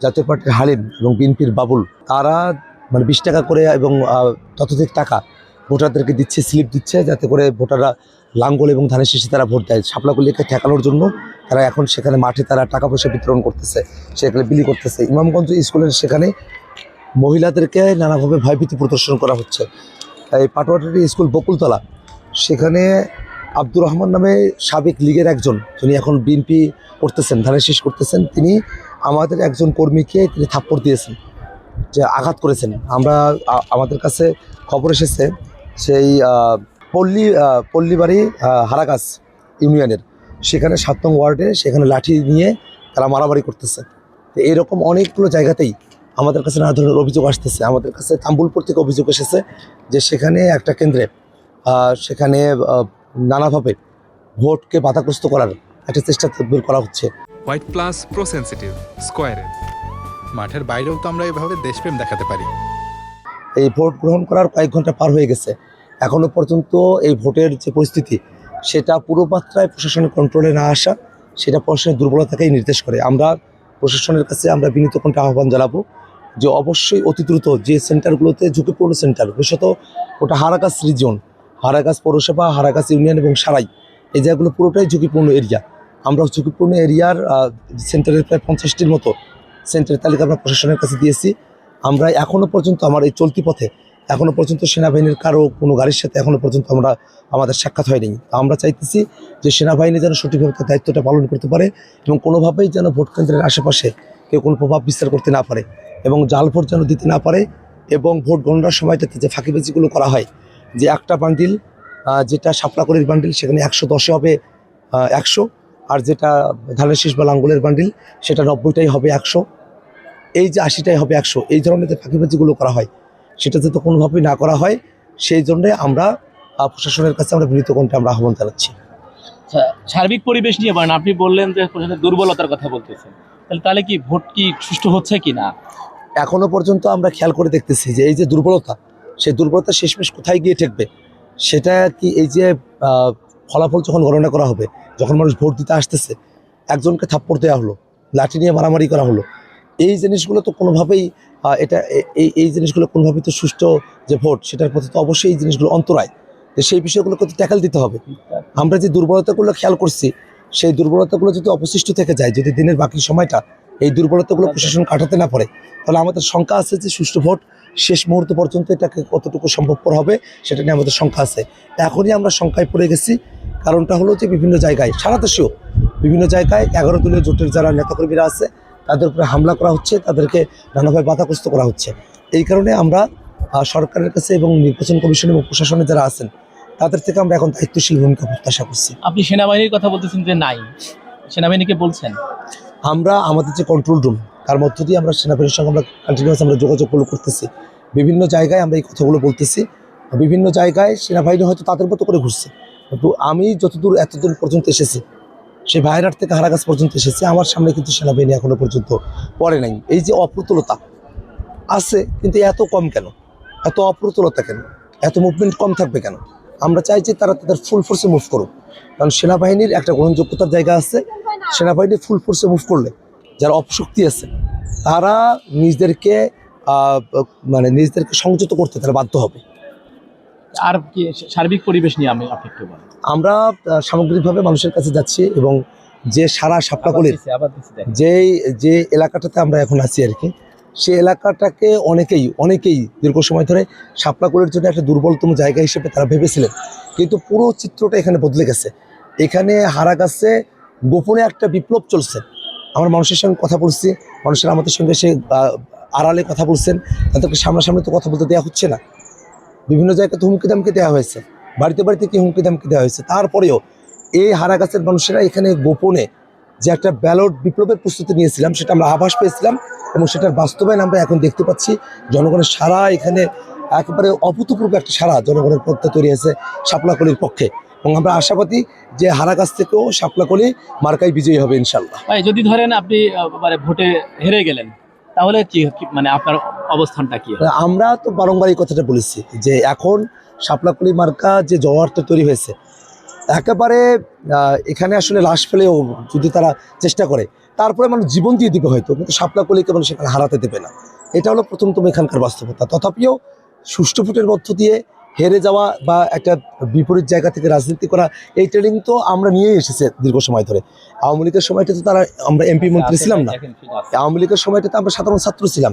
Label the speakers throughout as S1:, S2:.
S1: জাতীয় পার্টির হালিম এবং বিএনপির বাবুল তারা মানে 20 টাকা করে এবং ততোধিক টাকা ভোটারদেরকে দিচ্ছে, স্লিপ দিচ্ছে, যাতে করে ভোটাররা লাঙ্গল এবং ধানের শীষে তারা ভোট দেয়। শাপলাকলিকে ঠেকানোর জন্য তারা এখন সেখানে মাঠে তারা টাকা পয়সা বিতরণ করতেছে, সেখানে বিলি করতেছে। ইমামগঞ্জ স্কুলের সেখানে মহিলাদেরকে নানাভাবে ভয়ভীতি প্রদর্শন করা হচ্ছে। এই পাটোয়াটি স্কুল বকুলতলা, সেখানে আব্দুর রহমান নামে সাবেক লীগের একজন, যিনি এখন বিএনপি করতেছেন, ধানের শীষ করতেছেন, তিনি আমাদের একজন কর্মীকে তিনি থাপ্পড় দিয়েছেন, যে আঘাত করেছেন। আমাদের কাছে খবর এসেছে সেই পল্লীবাড়ি হারাগাছ ইউনিয়নের সেখানে 7 নং ওয়ার্ডে সেখানে লাঠি নিয়ে তারা মারামারি করতেছে। তো এইরকম অনেকগুলো জায়গাতেই আমাদের কাছে নানা ধরনের অভিযোগ আসতেছে। আমাদের কাছে তাম্বুলপুর থেকে অভিযোগ এসেছে যে সেখানে একটা কেন্দ্রে সেখানে নানাভাবে ভোটকে বাধাগ্রস্ত করার একটা চেষ্টা তদবির করা হচ্ছে।
S2: হোয়াইট প্লাস প্রো সেনসিটিভ স্কয়ারের
S3: মাঠের বাইরেও তো আমরা এভাবে দেশপ্রেম দেখাতে পারি।
S1: এই ভোট গ্রহণ করার কয়েক ঘন্টা পার হয়ে গেছে, এখনও পর্যন্ত এই ভোটের যে পরিস্থিতি সেটা পুরো মাত্রায় প্রশাসনের কন্ট্রোলে না আসা, সেটা প্রশাসনের দুর্বলতাকেই নির্দেশ করে। আমরা প্রশাসনের কাছে আমরা বিনীত কণ্ঠে আহ্বান জানাবো যে অবশ্যই অতি দ্রুত যে সেন্টারগুলোতে ঝুঁকিপূর্ণ সেন্টার, বিশেষত ওটা হারাগাছ রিজিয়ন, হারাগাছ পৌরসভা, হারাগাছ ইউনিয়ন এবং সারাই, এই জায়গাগুলো পুরোটাই ঝুঁকিপূর্ণ এরিয়া। আমরা ঝুঁকিপূর্ণ এরিয়ার সেন্টারের প্রায় 50টির মতো সেন্টারের তালিকা আমরা প্রশাসনের কাছে দিয়েছি। আমরা এখনও পর্যন্ত আমার এই চলতি পথে এখনও পর্যন্ত সেনাবাহিনীর কারো কোনো গাড়ির সাথে এখনও পর্যন্ত আমাদের সাক্ষাৎ হয়নি। আমরা চাইতেছি যে সেনাবাহিনী যেন সঠিকভাবে তার দায়িত্বটা পালন করতে পারে এবং কোনোভাবেই যেন ভোট কেন্দ্রের আশেপাশে কেউ কোনো প্রভাব বিস্তার করতে না পারে এবং জাল ভোট যেন দিতে না পারে। এবং ভোট গণনার সময়টাতে যে ফাঁকিবাজিগুলো করা হয়, যে একটা বান্ডিল যেটা শাপলাকলির বান্ডিল সেখানে 110 হবে 100, আর যেটা ধানের শীষ বা লাঙ্গলের বান্ডিল সেটা 90টাই হবে 100, এই যে 80টাই হবে 100, এই ধরনের যে ফাঁকিবাজিগুলো করা হয় সেটা যাতে কোনোভাবেই না করা হয়, সেই জন্যে আমরা প্রশাসনের কাছে আমরা বিনীত কণ্ঠে আমরা আহ্বান জানাচ্ছি।
S4: আচ্ছা, সার্বিক পরিবেশ নিয়ে বলেন, আপনি বললেন যে প্রশাসনের দুর্বলতার কথা বলতেছেন, তাহলে কি ভোট কি সুষ্ঠু হচ্ছে কি না?
S1: এখনও পর্যন্ত আমরা খেয়াল করে দেখতেছি যে এই যে দুর্বলতা, সেই দুর্বলতা শেষমেশ কোথায় গিয়ে ঠেকবে, সেটা কি এই যে ফলাফল যখন গণনা করা হবে, যখন মানুষ ভোট দিতে আসতেছে, একজনকে থাপ্পড় দেওয়া হলো, লাঠি নিয়ে মারামারি করা হলো, এই জিনিসগুলো তো কোনোভাবেই এই জিনিসগুলো কোনোভাবেই তো সুষ্ঠু যে ভোট সেটার প্রতি তো অবশ্যই এই জিনিসগুলো অন্তরায়। তো সেই বিষয়গুলোকে তো ট্যাকেল দিতে হবে। আমরা যে দুর্বলতাগুলো খেয়াল করছি, সেই দুর্বলতাগুলো যদি অবশিষ্ট থেকে যায়, যদি দিনের বাকি সময়টা এই দুর্বলতাগুলো প্রশাসন কাটাতে না পারে, তাহলে আমাদের শঙ্কা আছে যে সুষ্ঠু ভোট শেষ মুহূর্ত পর্যন্ত এটাকে কতটুকু সম্ভবপর হবে সেটা নিয়ে আমাদের শঙ্কা আছে। এখনই আমরা শঙ্কায় পড়ে গেছি। কারণটা হলো যে বিভিন্ন জায়গায়, সারা দেশেও বিভিন্ন জায়গায় 11 দলীয় জোটের যারা নেতাকর্মীরা আছে তাদের উপরে হামলা করা হচ্ছে, তাদেরকে নানাভাবে বাধাগ্রস্ত করা হচ্ছে। এই কারণে আমরা সরকারের কাছে এবং নির্বাচন কমিশন এবং প্রশাসনে যারা আছেন তাদের থেকে আমরা এখন দায়িত্বশীল ভূমিকা প্রত্যাশা করছি।
S4: আপনি সেনাবাহিনীর কথা বলতেছেন যে নাই, সেনাবাহিনীকে বলছেন?
S1: আমরা আমাদের যে কন্ট্রোল রুম, তার মধ্য দিয়ে আমরা সেনাবাহিনীর সঙ্গে আমরা কন্টিনিউয়াস আমরা যোগাযোগগুলো করতেছি। বিভিন্ন জায়গায় আমরা এই কথাগুলো বলতেছি। বিভিন্ন জায়গায় সেনাবাহিনী হয়তো তাদের মতো করে ঘুরছে, কিন্তু আমি যতদূর এতদূর পর্যন্ত এসেছি, সেই ভাইরাট থেকে হারাগাছ পর্যন্ত এসেছি, আমার সামনে কিন্তু সেনাবাহিনী এখনো পর্যন্ত পড়ে নাই। এই যে অপ্রতুলতা আছে, কিন্তু এত কম কেন, এত অপ্রতুলতা কেন, এত মুভমেন্ট কম থাকবে কেন? আমরা চাই যে তারা তাদের ফুল ফোর্সে মুভ করুক, কারণ সেনাবাহিনীর একটা গ্রহণযোগ্যতার জায়গা আছে। সেনাবাহিনী ফুল ফোর্সে মুভ করলে যারা অপশক্তি আছে তারা নিজেদেরকে সংযত করতে তারা বাধ্য হবে।
S4: আর কি সার্বিক পরিবেশ নিয়ে আপনি একটু বলেন।
S1: আমরা সামগ্রিকভাবে মানুষের কাছে যাচ্ছি এবং যে সারা শাপলাকলির
S4: আবার
S1: যে এলাকাটাতে আমরা এখন আছি আর কি, সেই এলাকাটাকে অনেকেই দীর্ঘ সময় ধরে শাপলাকলির জন্য একটা দুর্বলতম জায়গা হিসেবে তারা ভেবেছিলেন, কিন্তু পুরো চিত্রটা এখানে বদলে গেছে। এখানে হারাগাছে গোপনে একটা বিপ্লব চলছে। আমরা মানুষের সঙ্গে কথা বলছি, মানুষের আমাদের সঙ্গে সে আড়ালে কথা বলছেন, তাদেরকে সামনাসামনি তো কথা বলতে দেওয়া হচ্ছে না। বিভিন্ন জায়গায় তো হুমকি দামকি দেওয়া হয়েছে, বাড়িতে বাড়িতে কি হুমকি দামকি দেওয়া হয়েছে। তারপরেও এই হারাগাছের মানুষেরা এখানে গোপনে যে একটা ব্যালট বিপ্লবের প্রস্তুতি নিয়েছিলাম, সেটা আমরা আভাস পেয়েছিলাম এবং সেটার বাস্তবায়ন আমরা এখন দেখতে পাচ্ছি। জনগণের সারা এখানে একেবারে অভূতপূর্ব একটা সারা জনগণের পথে তৈরি হয়েছে শাপলাকলির পক্ষে, এবং আমরা আশাবাদী যে হারাগাছ থেকেও শাপলাকলি মার্কাই বিজয়ী হবে ইনশাল্লাহ।
S4: ভাই, যদি ধরেন আপনি মানে ভোটে হেরে গেলেন, তাহলে কি মানে আপনার অবস্থানটা কি?
S1: আমরা তো বারংবার এই কথাটা বলেছি যে এখন শাপলাকলি মার্কা যে জওয়ারটা তৈরি হয়েছে, একেবারে এখানে আসলে লাশ ফেলেও যদি তারা চেষ্টা করে, তারপরে মানুষ জীবন দিয়ে দিবে হয়তো, কিন্তু শাপলাকলিকে মানুষ সেখানে হারাতে দেবে না। এটা হলো প্রথমতম এখানকার বাস্তবতা। তথাপিও সুষ্ঠু ভোটের মধ্য দিয়ে হেরে যাওয়া বা একটা বিপরীত জায়গা থেকে রাজনীতি করা, এই ট্রেনিং তো আমরা নিয়েই এসেছি দীর্ঘ সময় ধরে। আওয়ামী লীগের সময়টা তো তারা, আমরা এমপি মন্ত্রী ছিলাম না, আওয়ামী লীগের সময়টা তো আমরা সাধারণ ছাত্র ছিলাম।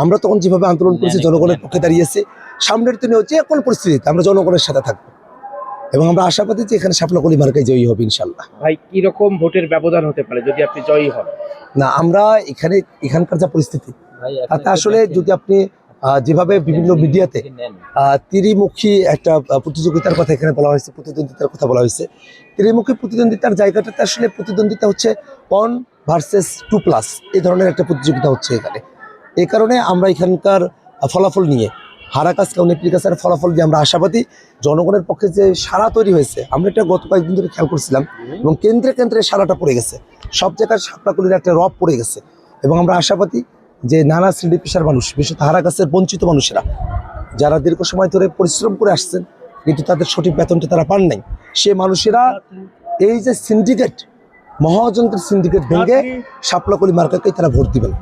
S1: আমরা তখন যেভাবে আন্দোলন করেছি, জনগণের পক্ষে দাঁড়িয়েছি, সামনের দিনেও যে কোনো পরিস্থিতিতে আমরা জনগণের সাথে থাকবো এবং আমরা আশাবাদী যে এখানে শাপলাকলি মার্কায় জয়ী হবে ইনশাল্লাহ।
S5: ভাই কি রকম ভোটের ব্যবধান হতে পারে যদি আপনি জয়ী হন?
S1: না, আমরা এখানকার যা পরিস্থিতি, তাতে আসলে যদি আপনি যেভাবে বিভিন্ন মিডিয়াতে ত্রিমুখী একটা প্রতিযোগিতার কথা এখানে বলা হয়েছে, প্রতিদ্বন্দ্বিতার কথা বলা হয়েছে, ত্রিমুখী প্রতিদ্বন্দ্বিতার জায়গাটাতে আসলে প্রতিদ্বন্দ্বিতা হচ্ছে 1 ভার্সেস 2+, এই ধরনের একটা প্রতিযোগিতা হচ্ছে এখানে। এই কারণে আমরা এখানকার ফলাফল নিয়ে, হারাকাজ কাউন্টির ফলাফল দিয়ে আমরা আশাবাদী। জনগণের পক্ষে যে সাড়া তৈরি হয়েছে, আমরা এটা গত কয়েকদিন ধরে খেয়াল করছিলাম, এবং কেন্দ্রে কেন্দ্রে সাড়াটা পড়ে গেছে, সব জায়গায় শাপলাকলির একটা রব পড়ে গেছে। এবং আমরা আশাবাদী যে নানা শ্রেণী পেশার মানুষ, বিশেষত হারাকাছের বঞ্চিত মানুষেরা, যারা দীর্ঘ সময় ধরে পরিশ্রম করে আসছেন কিন্তু তাদের সঠিক বেতনটা তারা পান নাই, সে মানুষেরা এই যে সিন্ডিকেট, মহাজনদের সিন্ডিকেট ভেঙে শাপলাকলি মার্কাকে তারা ভোট দিবেন।